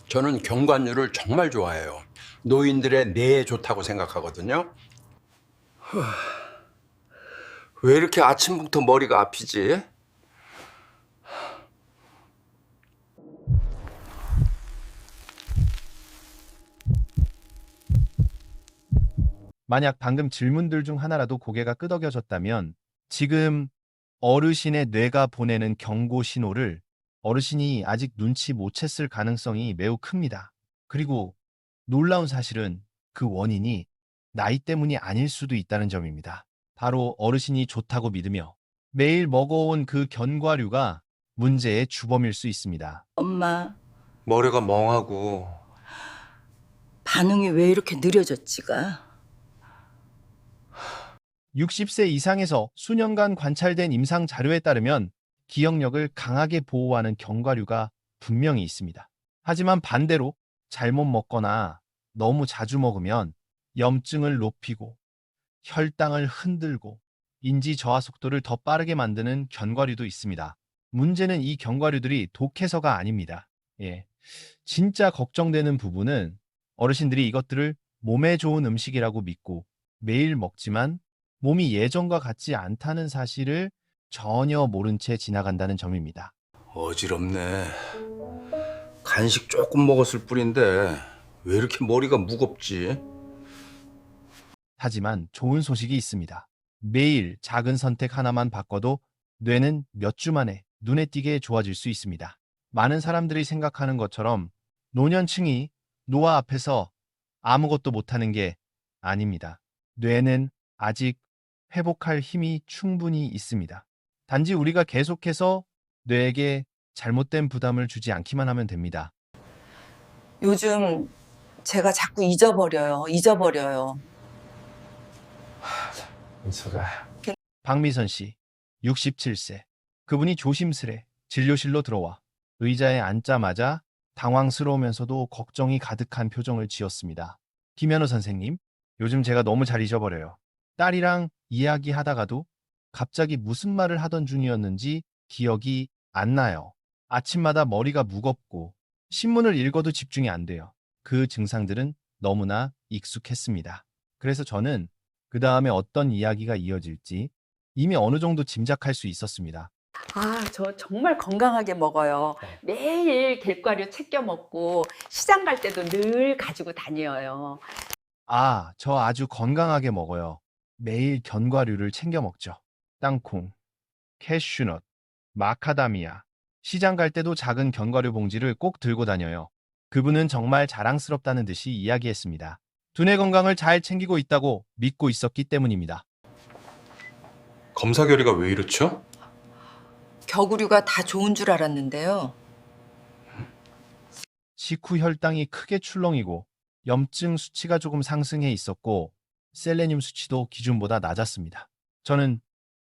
저는 견과류를 정말 좋아해요. 노인들의 뇌에 좋다고 생각하거든요. 왜 이렇게 아침부터 머리가 아프지? 만약 방금 질문들 중 하나라도 고개가 끄덕여졌다면 지금 어르신의 뇌가 보내는 경고 신호를 어르신이 아직 눈치 못 챘을 가능성이 매우 큽니다. 그리고 놀라운 사실은 그 원인이 나이 때문이 아닐 수도 있다는 점입니다. 바로 어르신이 좋다고 믿으며 매일 먹어온 그 견과류가 문제의 주범일 수 있습니다. 엄마, 머리가 멍하고 반응이 왜 이렇게 느려졌지가? 60세 이상에서 수년간 관찰된 임상 자료에 따르면 기억력을 강하게 보호하는 견과류가 분명히 있습니다. 하지만 반대로 잘못 먹거나 너무 자주 먹으면 염증을 높이고 혈당을 흔들고 인지 저하 속도를 더 빠르게 만드는 견과류도 있습니다. 문제는 이 견과류들이 독해서가 아닙니다. 예. 진짜 걱정되는 부분은 어르신들이 이것들을 몸에 좋은 음식이라고 믿고 매일 먹지만 몸이 예전과 같지 않다는 사실을 전혀 모른 채 지나간다는 점입니다. 어지럽네. 간식 조금 먹었을 뿐인데 왜 이렇게 머리가 무겁지? 하지만 좋은 소식이 있습니다. 매일 작은 선택 하나만 바꿔도 뇌는 몇 주 만에 눈에 띄게 좋아질 수 있습니다. 많은 사람들이 생각하는 것처럼 노년층이 노화 앞에서 아무것도 못하는 게 아닙니다. 뇌는 아직 회복할 힘이 충분히 있습니다. 단지 우리가 계속해서 뇌에게 잘못된 부담을 주지 않기만 하면 됩니다. 요즘 제가 자꾸 잊어버려요. 은서가 박미선 씨, 67세. 그분이 조심스레 진료실로 들어와 의자에 앉자마자 당황스러우면서도 걱정이 가득한 표정을 지었습니다. 김현우 선생님, 요즘 제가 너무 잘 잊어버려요. 딸이랑 이야기하다가도 갑자기 무슨 말을 하던 중이었는지 기억이 안 나요. 아침마다 머리가 무겁고 신문을 읽어도 집중이 안 돼요. 그 증상들은 너무나 익숙했습니다. 그래서 저는 그 다음에 어떤 이야기가 이어질지 이미 어느 정도 짐작할 수 있었습니다. 아, 저 정말 건강하게 먹어요. 매일 갯과류 챙겨 먹고 시장 갈 때도 늘 가지고 다녀요. 아, 저 아주 건강하게 먹어요. 매일 견과류를 챙겨 먹죠. 땅콩, 캐슈넛, 마카다미아. 시장 갈 때도 작은 견과류 봉지를 꼭 들고 다녀요. 그분은 정말 자랑스럽다는 듯이 이야기했습니다. 두뇌 건강을 잘 챙기고 있다고 믿고 있었기 때문입니다. 검사 결과가 왜 이렇죠? 겨구류가 다 좋은 줄 알았는데요. 식후 혈당이 크게 출렁이고 염증 수치가 조금 상승해 있었고 셀레늄 수치도 기준보다 낮았습니다. 저는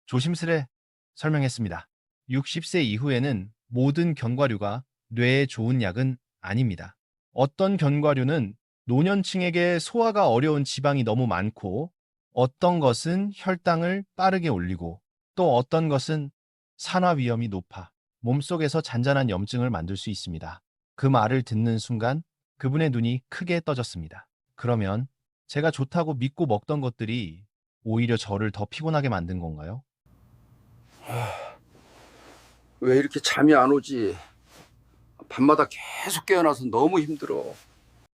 조심스레 설명했습니다. 60세 이후에는 모든 견과류가 뇌에 좋은 약은 아닙니다. 어떤 견과류는 노년층에게 소화가 어려운 지방이 너무 많고 어떤 것은 혈당을 빠르게 올리고 또 어떤 것은 산화 위험이 높아 몸속에서 잔잔한 염증을 만들 수 있습니다. 그 말을 듣는 순간 그분의 눈이 크게 떠졌습니다. 그러면 제가 좋다고 믿고 먹던 것들이 오히려 저를 더 피곤하게 만든 건가요? 왜 이렇게 잠이 안 오지? 밤마다 계속 깨어나서 너무 힘들어.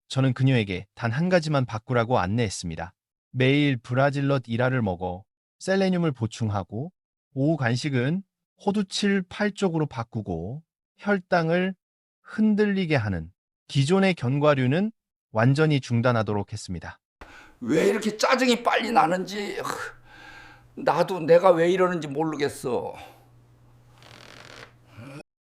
저는 그녀에게 단 한 가지만 바꾸라고 안내했습니다. 매일 브라질넛 1알을 먹어 셀레늄을 보충하고 오후 간식은 호두칠 8쪽으로 바꾸고 혈당을 흔들리게 하는 기존의 견과류는 완전히 중단하도록 했습니다. 왜 이렇게 짜증이 빨리 나는지 나도 내가 왜 이러는지 모르겠어.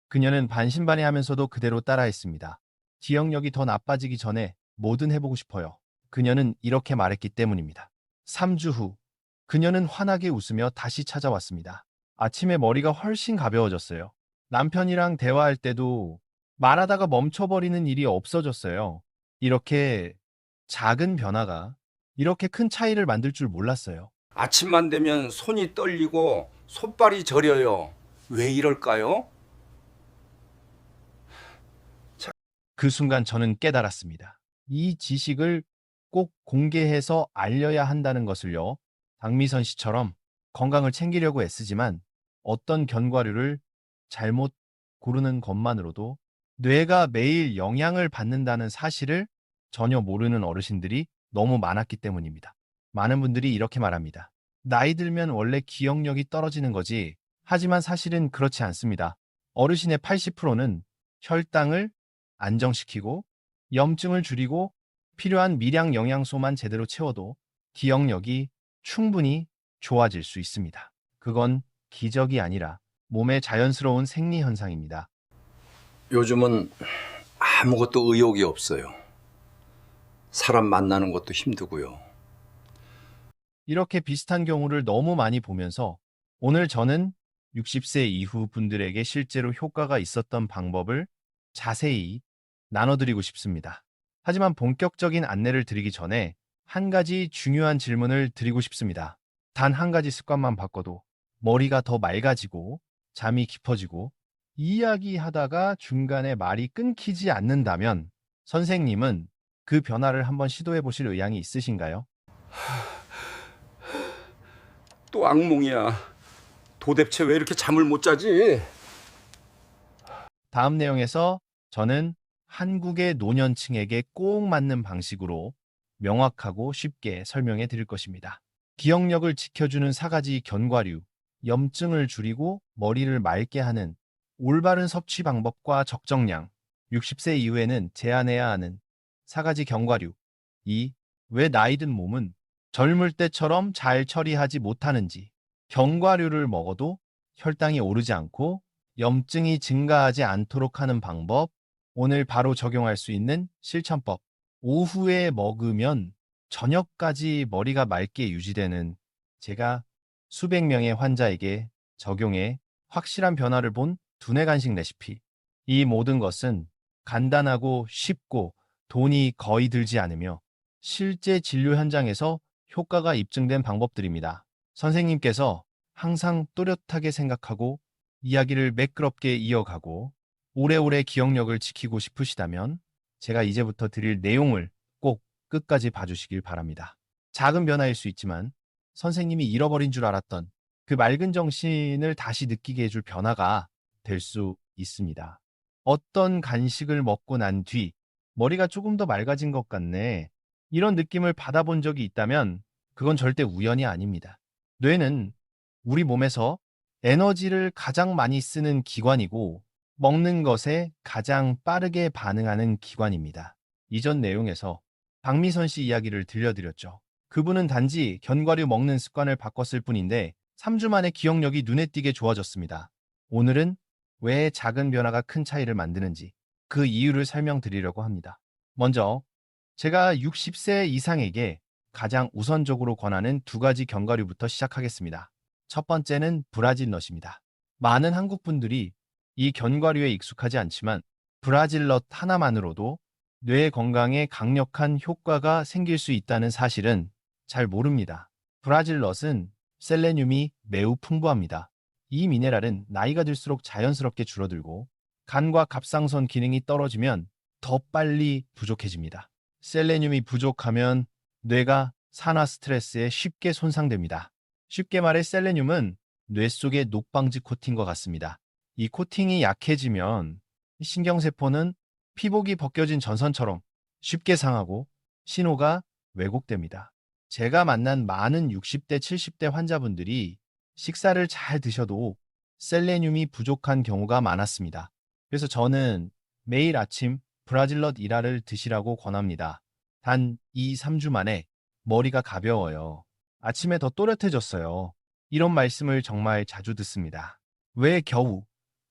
그녀는 반신반의하면서도 그대로 따라했습니다. 기억력이 더 나빠지기 전에 뭐든 해보고 싶어요. 그녀는 이렇게 말했기 때문입니다. 3주 후, 그녀는 환하게 웃으며 다시 찾아왔습니다. 아침에 머리가 훨씬 가벼워졌어요. 남편이랑 대화할 때도 말하다가 멈춰버리는 일이 없어졌어요. 이렇게 작은 변화가 이렇게 큰 차이를 만들 줄 몰랐어요. 아침만 되면 손이 떨리고 손발이 저려요. 왜 이럴까요? 그 순간 저는 깨달았습니다. 이 지식을 꼭 공개해서 알려야 한다는 것을요. 박미선 씨처럼 건강을 챙기려고 애쓰지만 어떤 견과류를 잘못 고르는 것만으로도 뇌가 매일 영향을 받는다는 사실을 전혀 모르는 어르신들이 너무 많았기 때문입니다. 많은 분들이 이렇게 말합니다. 나이 들면 원래 기억력이 떨어지는 거지. 하지만 사실은 그렇지 않습니다. 어르신의 80%는 혈당을 안정시키고 염증을 줄이고 필요한 미량 영양소만 제대로 채워도 기억력이 충분히 좋아질 수 있습니다. 그건 기적이 아니라 몸의 자연스러운 생리 현상입니다. 요즘은 아무것도 의욕이 없어요. 사람 만나는 것도 힘들고요. 이렇게 비슷한 경우를 너무 많이 보면서 오늘 저는 60세 이후 분들에게 실제로 효과가 있었던 방법을 자세히 나눠드리고 싶습니다. 하지만 본격적인 안내를 드리기 전에 한 가지 중요한 질문을 드리고 싶습니다. 단 한 가지 습관만 바꿔도 머리가 더 맑아지고 잠이 깊어지고 이야기하다가 중간에 말이 끊기지 않는다면 선생님은 그 변화를 한번 시도해 보실 의향이 있으신가요? 또 악몽이야. 도대체 왜 이렇게 잠을 못 자지? 다음 내용에서 저는 한국의 노년층에게 꼭 맞는 방식으로 명확하고 쉽게 설명해 드릴 것입니다. 기억력을 지켜주는 4가지 견과류, 염증을 줄이고 머리를 맑게 하는 올바른 섭취 방법과 적정량, 60세 이후에는 제한해야 하는 4가지 견과류, 왜 나이 든 몸은 젊을 때처럼 잘 처리하지 못하는지, 견과류를 먹어도 혈당이 오르지 않고 염증이 증가하지 않도록 하는 방법, 오늘 바로 적용할 수 있는 실천법, 오후에 먹으면 저녁까지 머리가 맑게 유지되는 제가 수백 명의 환자에게 적용해 확실한 변화를 본 두뇌 간식 레시피. 이 모든 것은 간단하고 쉽고 돈이 거의 들지 않으며 실제 진료 현장에서 효과가 입증된 방법들입니다. 선생님께서 항상 또렷하게 생각하고 이야기를 매끄럽게 이어가고 오래오래 기억력을 지키고 싶으시다면 제가 이제부터 드릴 내용을 꼭 끝까지 봐주시길 바랍니다. 작은 변화일 수 있지만 선생님이 잃어버린 줄 알았던 그 맑은 정신을 다시 느끼게 해줄 변화가 될 수 있습니다. 어떤 간식을 먹고 난 뒤 머리가 조금 더 맑아진 것 같네. 이런 느낌을 받아본 적이 있다면 그건 절대 우연이 아닙니다. 뇌는 우리 몸에서 에너지를 가장 많이 쓰는 기관이고 먹는 것에 가장 빠르게 반응하는 기관입니다. 이전 내용에서 박미선 씨 이야기를 들려드렸죠. 그분은 단지 견과류 먹는 습관을 바꿨을 뿐인데 3주 만에 기억력이 눈에 띄게 좋아졌습니다. 오늘은 왜 작은 변화가 큰 차이를 만드는지 그 이유를 설명드리려고 합니다. 먼저 제가 60세 이상에게 가장 우선적으로 권하는 2가지 견과류부터 시작하겠습니다. 첫 번째는 브라질넛입니다. 많은 한국 분들이 이 견과류에 익숙하지 않지만 브라질넛 하나만으로도 뇌 건강에 강력한 효과가 생길 수 있다는 사실은 잘 모릅니다. 브라질넛은 셀레늄이 매우 풍부합니다. 이 미네랄은 나이가 들수록 자연스럽게 줄어들고 간과 갑상선 기능이 떨어지면 더 빨리 부족해집니다. 셀레늄이 부족하면 뇌가 산화 스트레스에 쉽게 손상됩니다. 쉽게 말해 셀레늄은 뇌 속의 녹방지 코팅과 같습니다. 이 코팅이 약해지면 신경세포는 피복이 벗겨진 전선처럼 쉽게 상하고 신호가 왜곡됩니다. 제가 만난 많은 60대, 70대 환자분들이 식사를 잘 드셔도 셀레늄이 부족한 경우가 많았습니다. 그래서 저는 매일 아침 브라질넛 1알을 드시라고 권합니다. 단 2, 3주 만에 머리가 가벼워요. 아침에 더 또렷해졌어요. 이런 말씀을 정말 자주 듣습니다. 왜 겨우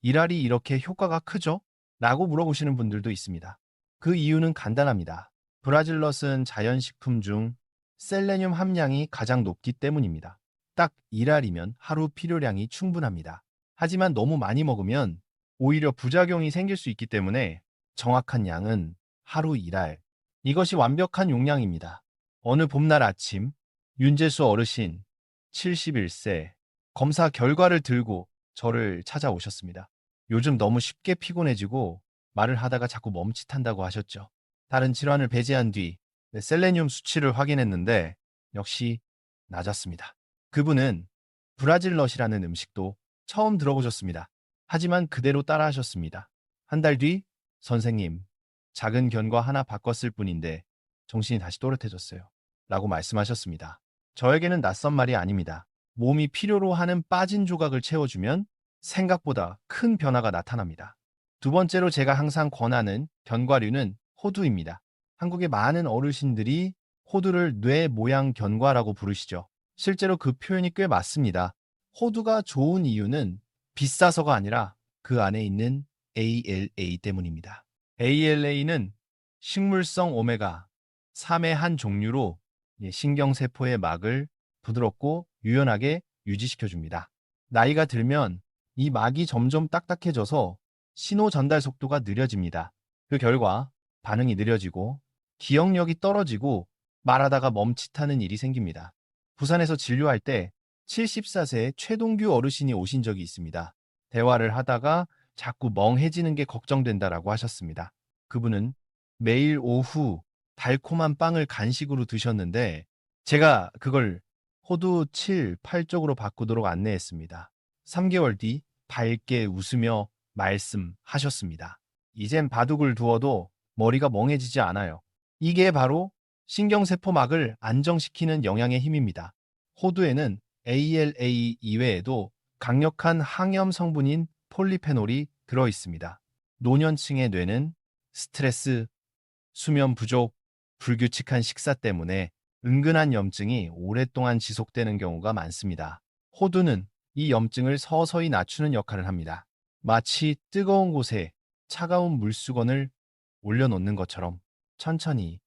1알이 이렇게 효과가 크죠? 라고 물어보시는 분들도 있습니다. 그 이유는 간단합니다. 브라질넛은 자연식품 중 셀레늄 함량이 가장 높기 때문입니다. 딱 1알이면 하루 필요량이 충분합니다. 하지만 너무 많이 먹으면 오히려 부작용이 생길 수 있기 때문에 정확한 양은 하루 1알. 이것이 완벽한 용량입니다. 어느 봄날 아침, 윤재수 어르신, 71세, 검사 결과를 들고 저를 찾아오셨습니다. 요즘 너무 쉽게 피곤해지고 말을 하다가 자꾸 멈칫한다고 하셨죠. 다른 질환을 배제한 뒤 셀레늄 수치를 확인했는데 역시 낮았습니다. 그분은 브라질넛이라는 음식도 처음 들어보셨습니다. 하지만 그대로 따라하셨습니다. 한 달 뒤, 선생님, 작은 견과 하나 바꿨을 뿐인데 정신이 다시 또렷해졌어요. 라고 말씀하셨습니다. 저에게는 낯선 말이 아닙니다. 몸이 필요로 하는 빠진 조각을 채워주면 생각보다 큰 변화가 나타납니다. 두 번째로 제가 항상 권하는 견과류는 호두입니다. 한국의 많은 어르신들이 호두를 뇌 모양 견과라고 부르시죠. 실제로 그 표현이 꽤 맞습니다. 호두가 좋은 이유는 비싸서가 아니라 그 안에 있는 ALA 때문입니다. ALA는 식물성 오메가 3의 한 종류로 신경세포의 막을 부드럽고 유연하게 유지시켜줍니다. 나이가 들면 이 막이 점점 딱딱해져서 신호 전달 속도가 느려집니다. 그 결과 반응이 느려지고 기억력이 떨어지고 말하다가 멈칫하는 일이 생깁니다. 부산에서 진료할 때 74세 최동규 어르신이 오신 적이 있습니다. 대화를 하다가 자꾸 멍해지는 게 걱정된다라고 하셨습니다. 그분은 매일 오후 달콤한 빵을 간식으로 드셨는데 제가 그걸 호두 7, 8쪽으로 바꾸도록 안내했습니다. 3개월 뒤 밝게 웃으며 말씀하셨습니다. 이젠 바둑을 두어도 머리가 멍해지지 않아요. 이게 바로 신경세포막을 안정시키는 영양의 힘입니다. 호두에는 ALA 이외에도 강력한 항염 성분인 폴리페놀이 들어있습니다. 노년층의 뇌는 스트레스, 수면 부족, 불규칙한 식사 때문에 은근한 염증이 오랫동안 지속되는 경우가 많습니다. 호두는 이 염증을 서서히 낮추는 역할을 합니다. 마치 뜨거운 곳에 차가운 물수건을 올려놓는 것처럼 천천히,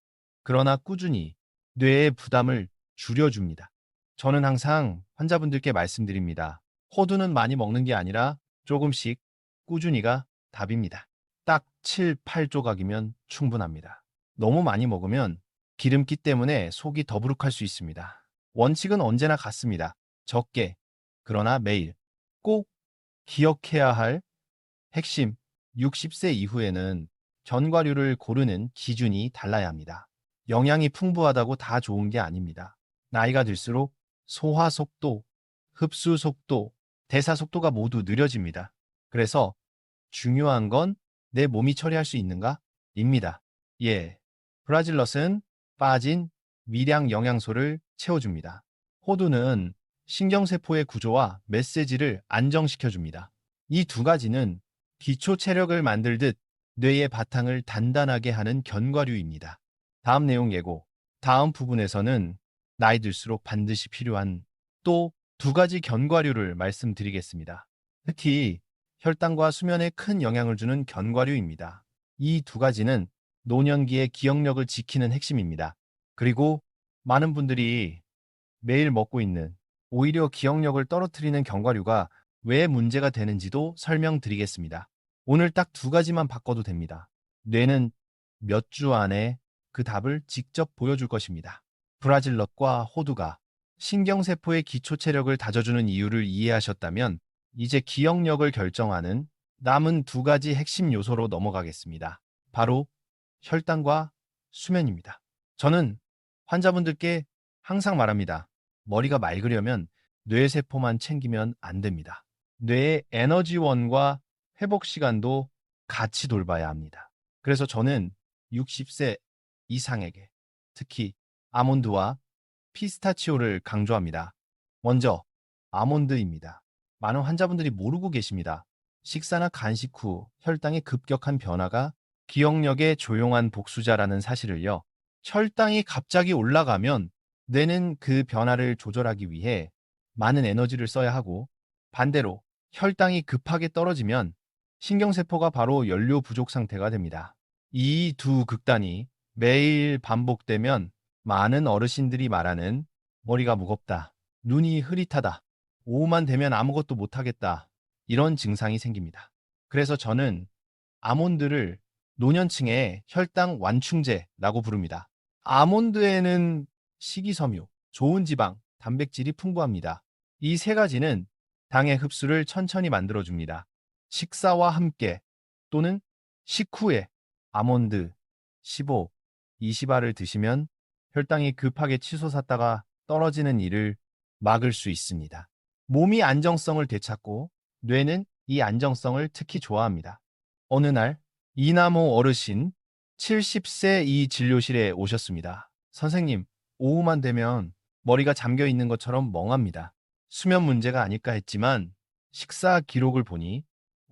그러나 꾸준히 뇌의 부담을 줄여줍니다. 저는 항상 환자분들께 말씀드립니다. 호두는 많이 먹는 게 아니라 조금씩 꾸준히가 답입니다. 딱 7, 8조각이면 충분합니다. 너무 많이 먹으면 기름기 때문에 속이 더부룩할 수 있습니다. 원칙은 언제나 같습니다. 적게, 그러나 매일. 꼭 기억해야 할 핵심, 60세 이후에는 견과류를 고르는 기준이 달라야 합니다. 영양이 풍부하다고 다 좋은 게 아닙니다. 나이가 들수록 소화 속도, 흡수 속도, 대사 속도가 모두 느려집니다. 그래서 중요한 건 내 몸이 처리할 수 있는가? 입니다. 예, 브라질넛은 빠진 미량 영양소를 채워줍니다. 호두는 신경세포의 구조와 메시지를 안정시켜줍니다. 이 두 가지는 기초 체력을 만들듯 뇌의 바탕을 단단하게 하는 견과류입니다. 다음 내용 예고. 다음 부분에서는 나이 들수록 반드시 필요한 또 두 가지 견과류를 말씀드리겠습니다. 특히 혈당과 수면에 큰 영향을 주는 견과류입니다. 이 두 가지는 노년기의 기억력을 지키는 핵심입니다. 그리고 많은 분들이 매일 먹고 있는 오히려 기억력을 떨어뜨리는 견과류가 왜 문제가 되는지도 설명드리겠습니다. 오늘 딱 두 가지만 바꿔도 됩니다. 뇌는 몇 주 안에 그 답을 직접 보여줄 것입니다. 브라질넛과 호두가 신경세포의 기초 체력을 다져주는 이유를 이해하셨다면 이제 기억력을 결정하는 남은 두 가지 핵심 요소로 넘어가겠습니다. 바로 혈당과 수면입니다. 저는 환자분들께 항상 말합니다. 머리가 맑으려면 뇌세포만 챙기면 안 됩니다. 뇌의 에너지원과 회복 시간도 같이 돌봐야 합니다. 그래서 저는 60세 이상에게 특히 아몬드와 피스타치오를 강조합니다. 먼저 아몬드입니다. 많은 환자분들이 모르고 계십니다. 식사나 간식 후 혈당의 급격한 변화가 기억력의 조용한 복수자라는 사실을요. 혈당이 갑자기 올라가면 뇌는 그 변화를 조절하기 위해 많은 에너지를 써야 하고 반대로 혈당이 급하게 떨어지면 신경세포가 바로 연료 부족 상태가 됩니다. 이 두 극단이 매일 반복되면 많은 어르신들이 말하는 머리가 무겁다, 눈이 흐릿하다, 오후만 되면 아무것도 못하겠다 이런 증상이 생깁니다. 그래서 저는 아몬드를 노년층의 혈당 완충제라고 부릅니다. 아몬드에는 식이섬유, 좋은 지방, 단백질이 풍부합니다. 이 세 가지는 당의 흡수를 천천히 만들어줍니다. 식사와 함께 또는 식후에 아몬드 15, 20알을 드시면 혈당이 급하게 치솟았다가 떨어지는 일을 막을 수 있습니다. 몸이 안정성을 되찾고 뇌는 이 안정성을 특히 좋아합니다. 어느 날 이남호 어르신 70세 이 진료실에 오셨습니다. 선생님, 오후만 되면 머리가 잠겨 있는 것처럼 멍합니다. 수면 문제가 아닐까 했지만 식사 기록을 보니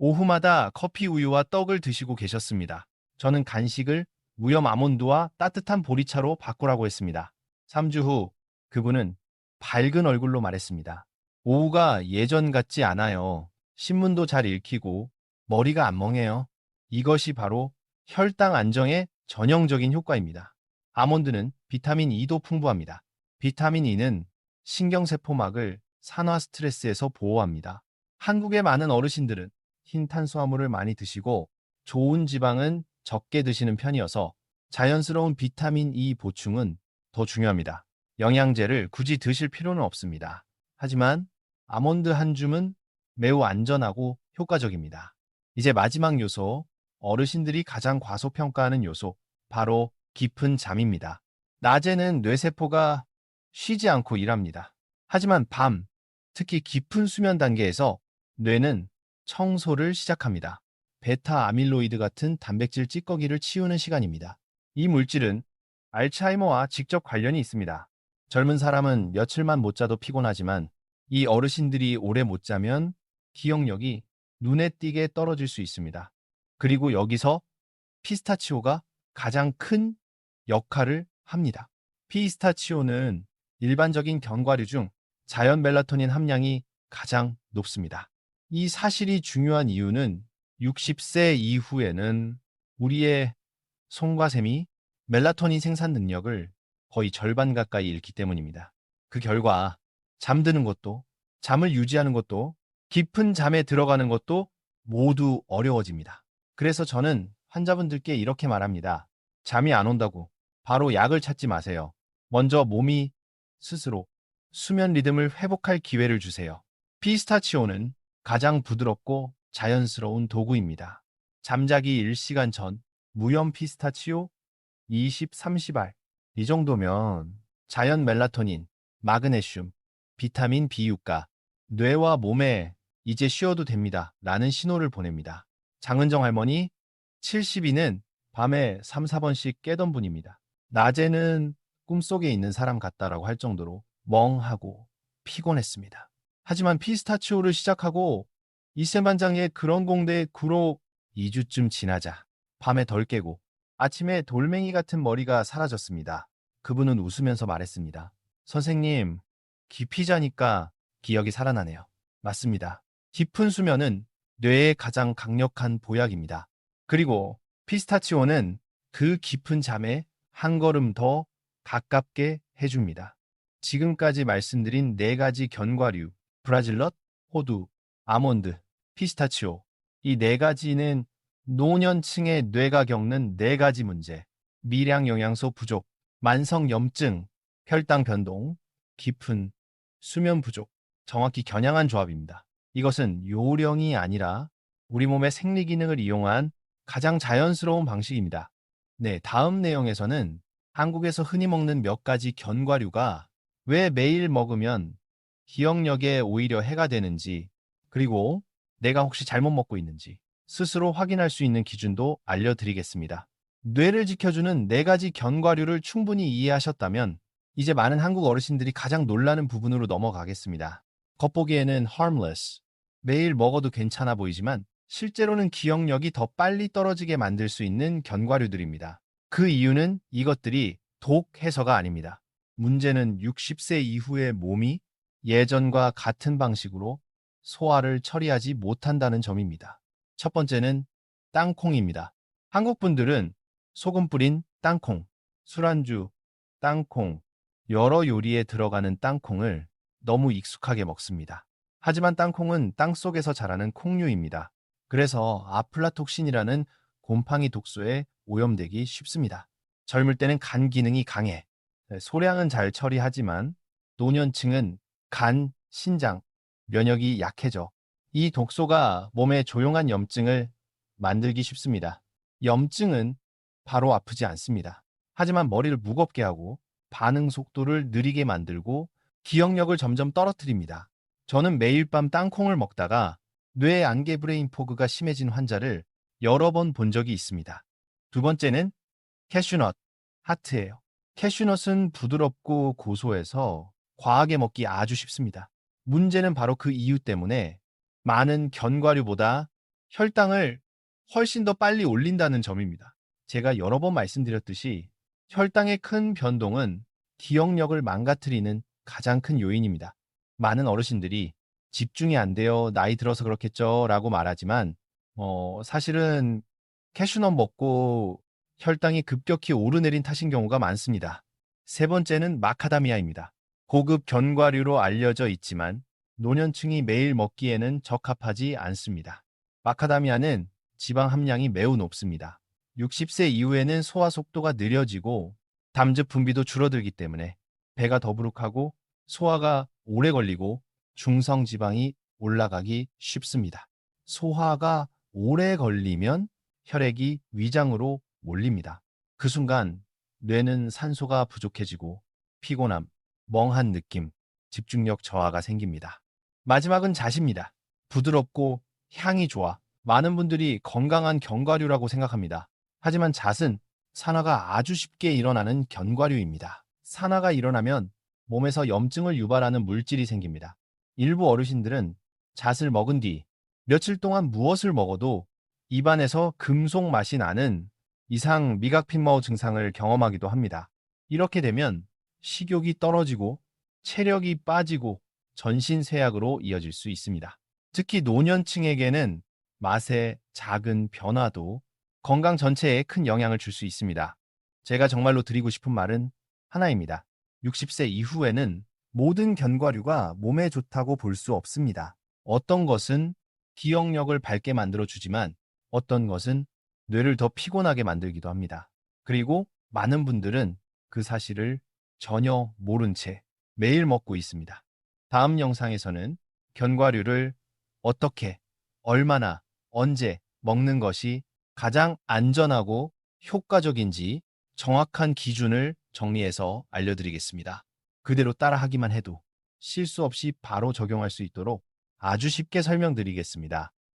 오후마다 커피 우유와 떡을 드시고 계셨습니다. 저는 간식을 무염 아몬드와 따뜻한 보리차로 바꾸라고 했습니다. 3주 후 그분은 밝은 얼굴로 말했습니다. 오후가 예전 같지 않아요. 신문도 잘 읽히고 머리가 안 멍해요. 이것이 바로 혈당 안정의 전형적인 효과입니다. 아몬드는 비타민 E도 풍부합니다. 비타민 E는 신경세포막을 산화 스트레스에서 보호합니다. 한국의 많은 어르신들은 흰 탄수화물을 많이 드시고 좋은 지방은 적게 드시는 편이어서 자연스러운 비타민 E 보충은 더 중요합니다. 영양제를 굳이 드실 필요는 없습니다. 하지만 아몬드 한 줌은 매우 안전하고 효과적입니다. 이제 마지막 요소, 어르신들이 가장 과소평가하는 요소, 바로 깊은 잠입니다. 낮에는 뇌세포가 쉬지 않고 일합니다. 하지만 밤, 특히 깊은 수면 단계에서 뇌는 청소를 시작합니다. 베타 아밀로이드 같은 단백질 찌꺼기를 치우는 시간입니다. 이 물질은 알츠하이머와 직접 관련이 있습니다. 젊은 사람은 며칠만 못 자도 피곤하지만 이 어르신들이 오래 못 자면 기억력이 눈에 띄게 떨어질 수 있습니다. 그리고 여기서 피스타치오가 가장 큰 역할을 합니다. 피스타치오는 일반적인 견과류 중 자연 멜라토닌 함량이 가장 높습니다. 이 사실이 중요한 이유는 60세 이후에는 우리의 손과 셈이 멜라토닌 생산 능력을 거의 절반 가까이 잃기 때문입니다. 그 결과 잠드는 것도, 잠을 유지하는 것도, 깊은 잠에 들어가는 것도 모두 어려워집니다. 그래서 저는 환자분들께 이렇게 말합니다. 잠이 안 온다고 바로 약을 찾지 마세요. 먼저 몸이 스스로 수면 리듬을 회복할 기회를 주세요. 피스타치오는 가장 부드럽고 자연스러운 도구입니다. 잠자기 1시간 전 무염 피스타치오 20, 30알. 이 정도면 자연 멜라토닌, 마그네슘, 비타민 B6가 뇌와 몸에 이제 쉬어도 됩니다. 라는 신호를 보냅니다. 장은정 할머니 72는 밤에 3, 4번씩 깨던 분입니다. 낮에는 꿈속에 있는 사람 같다라고 할 정도로 멍하고 피곤했습니다. 하지만 피스타치오를 시작하고 이세만장의 그런 공대의 구로 2주쯤 지나자 밤에 덜 깨고 아침에 돌멩이 같은 머리가 사라졌습니다. 그분은 웃으면서 말했습니다. 선생님, 깊이 자니까 기억이 살아나네요. 맞습니다. 깊은 수면은 뇌의 가장 강력한 보약입니다. 그리고 피스타치오는 그 깊은 잠에 한 걸음 더 가깝게 해줍니다. 지금까지 말씀드린 4가지 견과류, 브라질넛, 호두, 아몬드, 피스타치오. 이 4가지는 노년층의 뇌가 겪는 4가지 문제, 미량 영양소 부족, 만성 염증, 혈당 변동, 깊은 수면 부족, 정확히 겨냥한 조합입니다. 이것은 요령이 아니라 우리 몸의 생리 기능을 이용한 가장 자연스러운 방식입니다. 네, 다음 내용에서는 한국에서 흔히 먹는 몇 가지 견과류가 왜 매일 먹으면 기억력에 오히려 해가 되는지, 그리고 내가 혹시 잘못 먹고 있는지 스스로 확인할 수 있는 기준도 알려드리겠습니다. 뇌를 지켜주는 4가지 견과류를 충분히 이해하셨다면 이제 많은 한국 어르신들이 가장 놀라는 부분으로 넘어가겠습니다. 겉보기에는 harmless, 매일 먹어도 괜찮아 보이지만 실제로는 기억력이 더 빨리 떨어지게 만들 수 있는 견과류들입니다. 그 이유는 이것들이 독해서가 아닙니다. 문제는 60세 이후의 몸이 예전과 같은 방식으로 소화를 처리하지 못한다는 점입니다. 첫 번째는 땅콩입니다. 한국 분들은 소금 뿌린 땅콩, 술안주, 땅콩, 여러 요리에 들어가는 땅콩을 너무 익숙하게 먹습니다. 하지만 땅콩은 땅속에서 자라는 콩류입니다. 그래서 아플라톡신이라는 곰팡이 독소에 오염되기 쉽습니다. 젊을 때는 간 기능이 강해 소량은 잘 처리하지만 노년층은 간, 신장, 면역이 약해져 이 독소가 몸에 조용한 염증을 만들기 쉽습니다. 염증은 바로 아프지 않습니다. 하지만 머리를 무겁게 하고 반응 속도를 느리게 만들고 기억력을 점점 떨어뜨립니다. 저는 매일 밤 땅콩을 먹다가 뇌 안개 브레인 포그가 심해진 환자를 여러 번 본 적이 있습니다. 두 번째는 캐슈넛, 하트예요. 캐슈넛은 부드럽고 고소해서 과하게 먹기 아주 쉽습니다. 문제는 바로 그 이유 때문에 많은 견과류보다 혈당을 훨씬 더 빨리 올린다는 점입니다. 제가 여러 번 말씀드렸듯이 혈당의 큰 변동은 기억력을 망가뜨리는 가장 큰 요인입니다. 많은 어르신들이 집중이 안 돼요. 나이 들어서 그렇겠죠. 라고 말하지만 사실은 캐슈넛 먹고 혈당이 급격히 오르내린 탓인 경우가 많습니다. 세 번째는 마카다미아입니다. 고급 견과류로 알려져 있지만 노년층이 매일 먹기에는 적합하지 않습니다. 마카다미아는 지방 함량이 매우 높습니다. 60세 이후에는 소화 속도가 느려지고 담즙 분비도 줄어들기 때문에 배가 더부룩하고 소화가 오래 걸리고 중성 지방이 올라가기 쉽습니다. 소화가 오래 걸리면 혈액이 위장으로 몰립니다. 그 순간 뇌는 산소가 부족해지고 피곤함, 멍한 느낌, 집중력 저하가 생깁니다. 마지막은 잣입니다. 부드럽고 향이 좋아 많은 분들이 건강한 견과류라고 생각합니다. 하지만 잣은 산화가 아주 쉽게 일어나는 견과류입니다. 산화가 일어나면 몸에서 염증을 유발하는 물질이 생깁니다. 일부 어르신들은 잣을 먹은 뒤 며칠 동안 무엇을 먹어도 입안에서 금속 맛이 나는 이상 미각핀머우 증상을 경험하기도 합니다. 이렇게 되면 식욕이 떨어지고 체력이 빠지고 전신쇠약으로 이어질 수 있습니다. 특히 노년층에게는 맛의 작은 변화도 건강 전체에 큰 영향을 줄 수 있습니다. 제가 정말로 드리고 싶은 말은 하나입니다. 60세 이후에는 모든 견과류가 몸에 좋다고 볼 수 없습니다. 어떤 것은 기억력을 밝게 만들어주지만 어떤 것은 뇌를 더 피곤하게 만들기도 합니다. 그리고 많은 분들은 그 사실을 전혀 모른 채 매일 먹고 있습니다. 다음 영상에서는 견과류를 어떻게, 얼마나, 언제 먹는 것이 가장 안전하고 효과적인지 정확한 기준을 정리해서 알려드리겠습니다. 그대로 따라하기만 해도 실수 없이 바로 적용할 수 있도록 아주 쉽게 설명드리겠습니다.